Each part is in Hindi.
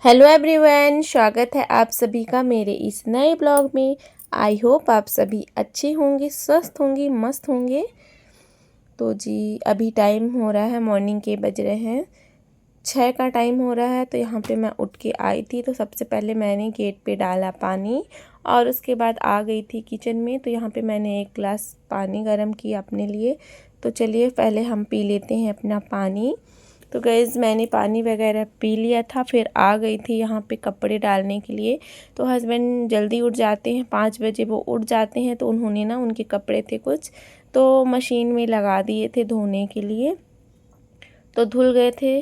हेलो एवरीवन, स्वागत है आप सभी का मेरे इस नए ब्लॉग में। आई होप आप सभी अच्छे होंगे, स्वस्थ होंगे, मस्त होंगे। तो जी अभी टाइम हो रहा है, मॉर्निंग के बज रहे हैं 6 का टाइम हो रहा है। तो यहाँ पे मैं उठ के आई थी, तो सबसे पहले मैंने गेट पे डाला पानी और उसके बाद आ गई थी किचन में। तो यहाँ पे मैंने 1 गिलास पानी गर्म किया अपने लिए। तो चलिए पहले हम पी लेते हैं अपना पानी। तो गाइस मैंने पानी वगैरह पी लिया था, फिर आ गई थी यहाँ पे कपड़े डालने के लिए। तो हस्बैंड जल्दी उठ जाते हैं, 5 बजे वो उठ जाते हैं। तो उन्होंने ना, उनके कपड़े थे कुछ तो मशीन में लगा दिए थे धोने के लिए, तो धुल गए थे।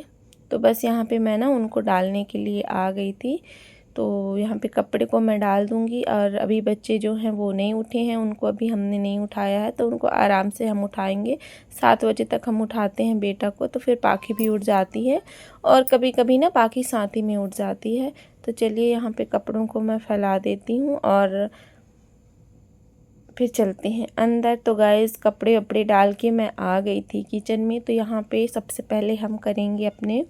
तो बस यहाँ पे मैं ना उनको डालने के लिए आ गई थी। तो यहाँ पे कपड़े को मैं डाल दूँगी। और अभी बच्चे जो हैं वो नहीं उठे हैं, उनको अभी हमने नहीं उठाया है, तो उनको आराम से हम उठाएंगे। 7 बजे तक हम उठाते हैं बेटा को, तो फिर पाखी भी उठ जाती है और कभी कभी ना पाखी साथ ही में उठ जाती है। तो चलिए यहाँ पे कपड़ों को मैं फैला देती हूँ और फिर चलते हैं अंदर। तो गाइस कपड़े वपड़े डाल के मैं आ गई थी किचन में। तो यहाँ पे सबसे पहले हम करेंगे अपने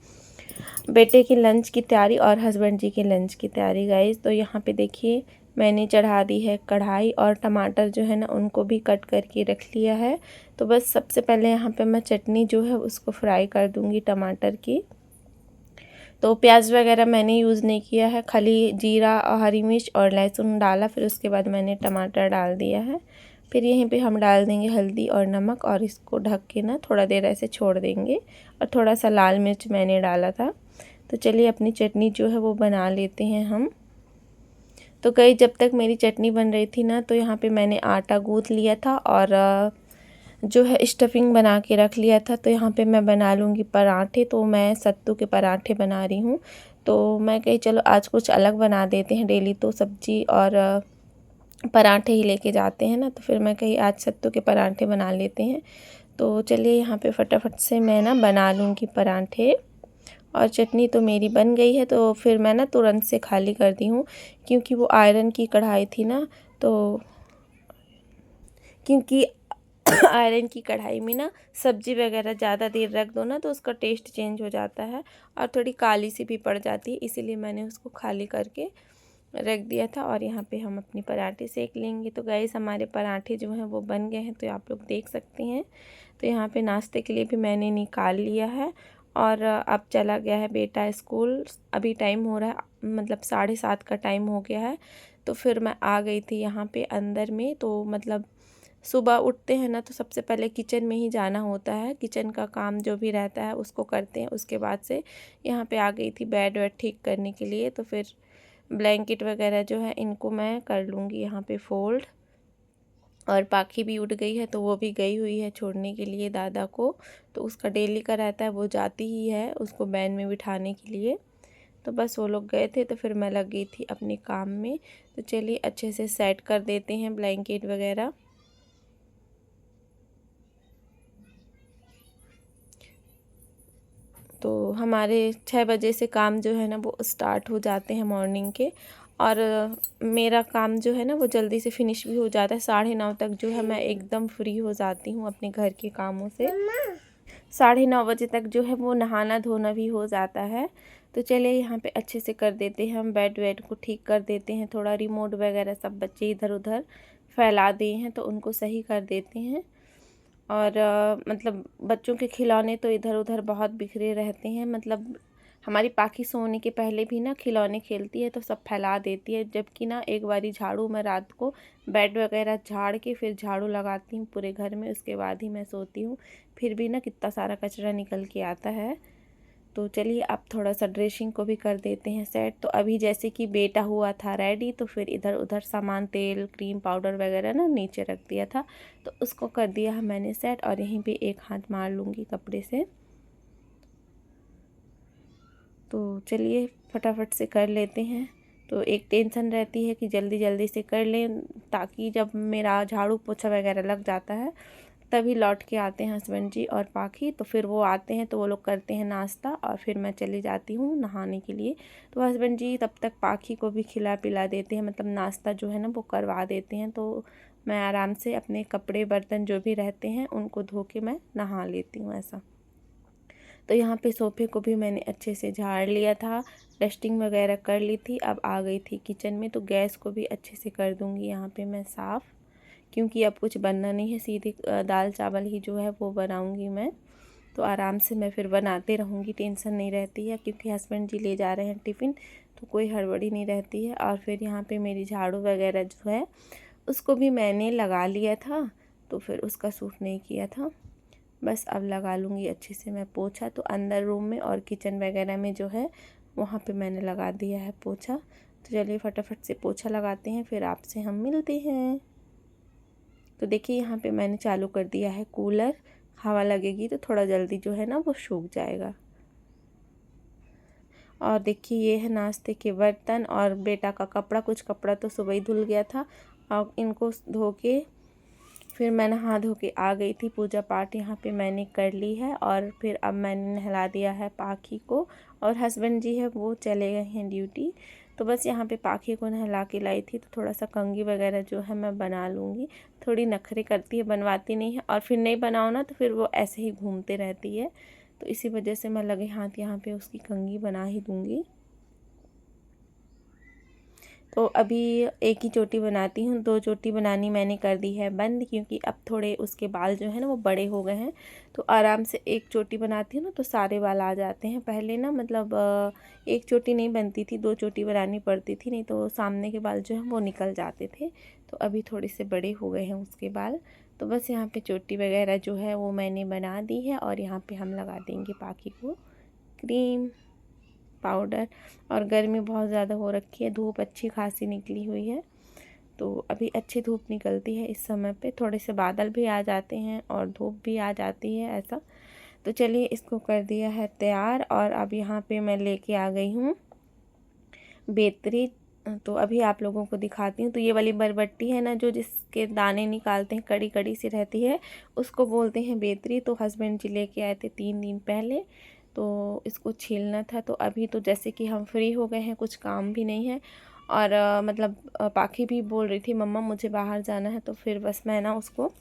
बेटे की लंच की तैयारी और हस्बैंड जी के लंच की तैयारी गाइस। तो यहाँ पे देखिए मैंने चढ़ा दी है कढ़ाई और टमाटर जो है ना उनको भी कट करके रख लिया है। तो बस सबसे पहले यहाँ पे मैं चटनी जो है उसको फ्राई कर दूँगी टमाटर की। तो प्याज वगैरह मैंने यूज़ नहीं किया है, खाली जीरा और हरी मिर्च और लहसुन डाला, फिर उसके बाद मैंने टमाटर डाल दिया है। फिर यहीं पे हम डाल देंगे हल्दी और नमक और इसको ढक के ना थोड़ा देर ऐसे छोड़ देंगे। और थोड़ा सा लाल मिर्च मैंने डाला था। तो चलिए अपनी चटनी जो है वो बना लेते हैं हम। तो कई जब तक मेरी चटनी बन रही थी ना, तो यहाँ पे मैंने आटा गूँथ लिया था और जो है स्टफिंग बना के रख लिया था। तो यहाँ पे मैं बना लूँगी पराठे। तो मैं सत्तू के पराठे बना रही हूँ। तो मैं कही चलो आज कुछ अलग बना देते हैं, डेली तो सब्जी और पराठे ही लेके जाते हैं ना। तो फिर मैं कही आज सत्तू के पराठे बना लेते हैं। तो चलिए यहाँ पे फटाफट से मैं ना बना लूँगी पराठे। और चटनी तो मेरी बन गई है। तो फिर मैं ना तुरंत से खाली कर दी हूँ, क्योंकि वो आयरन की कढ़ाई थी ना। तो क्योंकि आयरन की कढ़ाई में ना सब्जी वगैरह ज़्यादा देर रख दो ना तो उसका टेस्ट चेंज हो जाता है और थोड़ी काली सी भी पड़ जाती है। इसीलिए मैंने उसको खाली करके रख दिया था। और यहाँ पे हम अपनी पराठे सेक लेंगे। तो गाइस हमारे पराठे जो हैं वो बन गए हैं, तो आप लोग देख सकते हैं। तो यहाँ पे नाश्ते के लिए भी मैंने निकाल लिया है। और अब चला गया है बेटा स्कूल। अभी टाइम हो रहा है, मतलब 7:30 का टाइम हो गया है। तो फिर मैं आ गई थी यहाँ पे अंदर में। तो मतलब सुबह उठते हैं ना तो सबसे पहले किचन में ही जाना होता है, किचन का काम जो भी रहता है उसको करते हैं। उसके बाद से यहाँ पे आ गई थी बेड वेड ठीक करने के लिए। तो फिर ब्लैंकेट वगैरह जो है इनको मैं कर लूँगी यहाँ पे फोल्ड। और पाखी भी उठ गई है, तो वो भी गई हुई है छोड़ने के लिए दादा को। तो उसका डेली का रहता है, वो जाती ही है उसको वैन में बिठाने के लिए। तो बस वो लोग गए थे, तो फिर मैं लग गई थी अपने काम में। तो चलिए अच्छे से सेट कर देते हैं ब्लैंकेट वगैरह। तो हमारे 6 बजे से काम जो है ना वो स्टार्ट हो जाते हैं मॉर्निंग के। और मेरा काम जो है ना वो जल्दी से फिनिश भी हो जाता है। 9:30 तक जो है मैं एकदम फ्री हो जाती हूँ अपने घर के कामों से। 9:30 बजे तक जो है वो नहाना धोना भी हो जाता है। तो चलिए यहाँ पे अच्छे से कर देते हैं हम, बेड वेड को ठीक कर देते हैं। थोड़ा रिमोट वगैरह सब बच्चे इधर उधर फैला दिए हैं, तो उनको सही कर देते हैं। और मतलब बच्चों के खिलौने तो इधर उधर बहुत बिखरे रहते हैं। मतलब हमारी पाखी सोने के पहले भी ना खिलौने खेलती है तो सब फैला देती है। जबकि ना एक बारी झाड़ू मैं रात को बेड वगैरह झाड़ के फिर झाड़ू लगाती हूँ पूरे घर में, उसके बाद ही मैं सोती हूँ। फिर भी ना कितना सारा कचरा निकल के आता है। तो चलिए अब थोड़ा सा ड्रेसिंग को भी कर देते हैं सेट। तो अभी जैसे कि बेटा हुआ था रेडी, तो फिर इधर उधर सामान तेल क्रीम पाउडर वगैरह ना नीचे रख दिया था, तो उसको कर दिया है मैंने सेट। और यहीं पे एक हाथ मार लूँगी कपड़े से। तो चलिए फटाफट से कर लेते हैं। तो एक टेंशन रहती है कि जल्दी जल्दी से कर लें, ताकि जब मेरा झाड़ू पोछा वगैरह लग जाता है तभी लौट के आते हैं हस्बैंड जी और पाखी। तो फिर वो आते हैं तो वो लोग करते हैं नाश्ता और फिर मैं चली जाती हूँ नहाने के लिए। तो हस्बैंड जी तब तक पाखी को भी खिला पिला देते हैं, मतलब नाश्ता जो है ना वो करवा देते हैं। तो मैं आराम से अपने कपड़े बर्तन जो भी रहते हैं उनको धो के मैं नहा लेती हूँ ऐसा। तो यहाँ पे सोफ़े को भी मैंने अच्छे से झाड़ लिया था, डस्टिंग वगैरह कर ली थी। अब आ गई थी किचन में, तो गैस को भी अच्छे से कर दूँगी यहाँ पे मैं साफ़, क्योंकि अब कुछ बनना नहीं है, सीधे दाल चावल ही जो है वो बनाऊँगी मैं। तो आराम से मैं फिर बनाते रहूँगी, टेंशन नहीं रहती है, क्योंकि हस्बैंड जी ले जा रहे हैं टिफ़िन, तो कोई हड़बड़ी नहीं रहती है। और फिर यहाँ पे मेरी झाड़ू वगैरह जो है उसको भी मैंने लगा लिया था, तो फिर उसका सूट नहीं किया था, बस अब लगा लूँगी अच्छे से मैं पोछा। तो अंदर रूम में और किचन वगैरह में जो है वहाँ पे मैंने लगा दिया है पोछा। तो चलिए फटाफट से पोछा लगाते हैं, फिर आपसे हम मिलते हैं। तो देखिए यहाँ पे मैंने चालू कर दिया है कूलर, हवा लगेगी तो थोड़ा जल्दी जो है ना वो सूख जाएगा। और देखिए ये है नाश्ते के बर्तन और बेटा का कपड़ा, कुछ कपड़ा तो सुबह ही धुल गया था और इनको धो के फिर मैं नहा धो के आ गई थी। पूजा पाठ यहाँ पे मैंने कर ली है और फिर अब मैंने नहला दिया है पाखी को, और हस्बैंड जी है वो चले गए हैं ड्यूटी। तो बस यहाँ पे पाखी को नहला के लाई थी, तो थोड़ा सा कंघी वगैरह जो है मैं बना लूँगी। थोड़ी नखरे करती है, बनवाती नहीं है, और फिर नहीं बनाओ ना तो फिर वो ऐसे ही घूमते रहती है। तो इसी वजह से मैं लगे हाथ यहाँ पे उसकी कंघी बना ही दूँगी। तो अभी एक ही चोटी बनाती हूँ, 2 चोटी बनानी मैंने कर दी है बंद, क्योंकि अब थोड़े उसके बाल जो है ना वो बड़े हो गए हैं। तो आराम से एक चोटी बनाती हूँ ना तो सारे बाल आ जाते हैं। पहले ना मतलब एक चोटी नहीं बनती थी, 2 चोटी बनानी पड़ती थी, नहीं तो सामने के बाल जो हैं वो निकल जाते थे। तो अभी थोड़े से बड़े हो गए हैं उसके बाल। तो बस यहाँ पर चोटी वगैरह जो है वो मैंने बना दी है, और यहाँ पर हम लगा देंगे पाखी को क्रीम पाउडर। और गर्मी बहुत ज़्यादा हो रखी है, धूप अच्छी खासी निकली हुई है। तो अभी अच्छी धूप निकलती है इस समय पे, थोड़े से बादल भी आ जाते हैं और धूप भी आ जाती है ऐसा। तो चलिए इसको कर दिया है तैयार, और अब यहाँ पे मैं लेके आ गई हूँ बेतरी। तो अभी आप लोगों को दिखाती हूँ। तो ये वाली बरबट्टी है ना जो जिसके दाने निकालते हैं, कड़ी कड़ी सी रहती है, उसको बोलते हैं बेतरी। तो हस्बैंड जी लेके आए थे 3 दिन पहले, तो इसको छीलना था। तो अभी तो जैसे कि हम फ्री हो गए हैं, कुछ काम भी नहीं है, और मतलब पाखी भी बोल रही थी मम्मा मुझे बाहर जाना है, तो फिर बस मैं ना उसको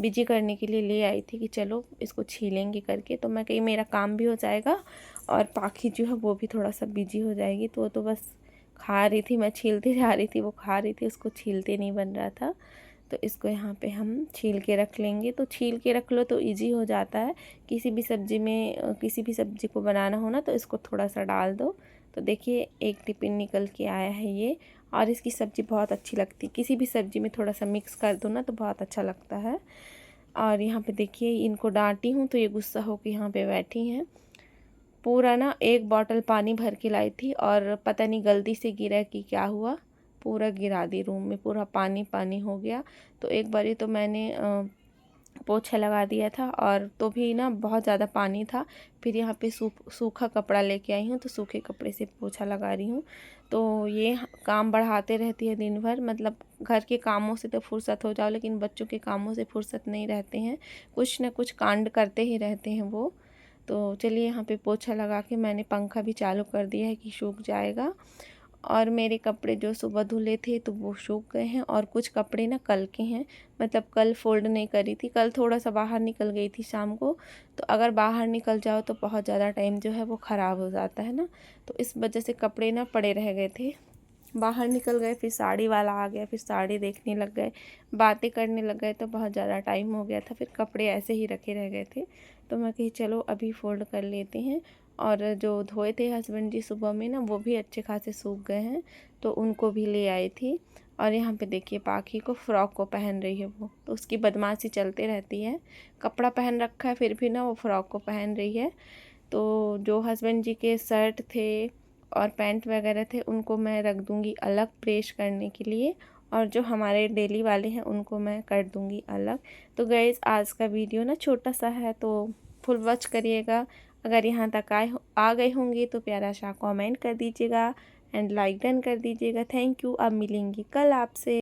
बिजी करने के लिए ले आई थी कि चलो इसको छीलेंगे करके। तो मैं कहीं मेरा काम भी हो जाएगा और पाखी जो है वो भी थोड़ा सा बिजी हो जाएगी। तो बस खा रही थी, मैं छीलती जा रही थी, वो खा रही थी, उसको छीलते नहीं बन रहा था। तो इसको यहाँ पे हम छील के रख लेंगे। तो छील के रख लो तो इजी हो जाता है, किसी भी सब्ज़ी में किसी भी सब्ज़ी को बनाना हो ना तो इसको थोड़ा सा डाल दो। तो देखिए एक टिफिन निकल के आया है ये, और इसकी सब्ज़ी बहुत अच्छी लगती है, किसी भी सब्ज़ी में थोड़ा सा मिक्स कर दो ना तो बहुत अच्छा लगता है। और यहाँ पे देखिए इनको डांटी हूँ तो ये गुस्सा होकर यहाँ पे बैठी हैं। पूरा ना 1 बॉटल पानी भर के लाई थी, और पता नहीं गलती से गिरा कि क्या हुआ, पूरा गिरा दी रूम में, पूरा पानी पानी हो गया। तो एक बारी तो मैंने पोछा लगा दिया था, और तो भी ना बहुत ज़्यादा पानी था। फिर यहाँ पे सूखा कपड़ा लेके आई हूँ, तो सूखे कपड़े से पोछा लगा रही हूँ। तो ये काम बढ़ाते रहती है दिन भर, मतलब घर के कामों से तो फुर्सत हो जाओ, लेकिन बच्चों के कामों से फुर्सत नहीं रहते हैं, कुछ न कुछ कांड करते ही रहते हैं वो। तो चलिए यहाँ पे पोछा लगा के मैंने पंखा भी चालू कर दिया है कि सूख जाएगा। और मेरे कपड़े जो सुबह धुले थे तो वो सूख गए हैं, और कुछ कपड़े ना कल के हैं, मतलब कल फोल्ड नहीं करी थी, कल थोड़ा सा बाहर निकल गई थी शाम को। तो अगर बाहर निकल जाओ तो बहुत ज़्यादा टाइम जो है वो ख़राब हो जाता है ना, तो इस वजह से कपड़े ना पड़े रह गए थे। बाहर निकल गए, फिर साड़ी वाला आ गया, फिर साड़ी देखने लग गए, बातें करने लग गए, तो बहुत ज़्यादा टाइम हो गया था, फिर कपड़े ऐसे ही रखे रह गए थे। तो मैं कही चलो अभी फ़ोल्ड कर लेते हैं। और जो धोए थे हस्बैंड जी सुबह में ना वो भी अच्छे खासे सूख गए हैं, तो उनको भी ले आई थी। और यहाँ पे देखिए पाखी को फ़्रॉक को पहन रही है वो, तो उसकी बदमाशी चलते रहती है, कपड़ा पहन रखा है फिर भी ना वो फ़्रॉक को पहन रही है। तो जो हस्बैंड जी के शर्ट थे और पैंट वगैरह थे उनको मैं रख दूँगी अलग प्रेस करने के लिए, और जो हमारे डेली वाले हैं उनको मैं कर दूँगी अलग। तो गाइस आज का वीडियो ना छोटा सा है, तो फुल वॉच करिएगा। अगर यहाँ तक आ गए होंगे तो प्यारा सा कमेंट कर दीजिएगा एंड लाइक डन कर दीजिएगा। Thank you. अब मिलेंगी कल आपसे।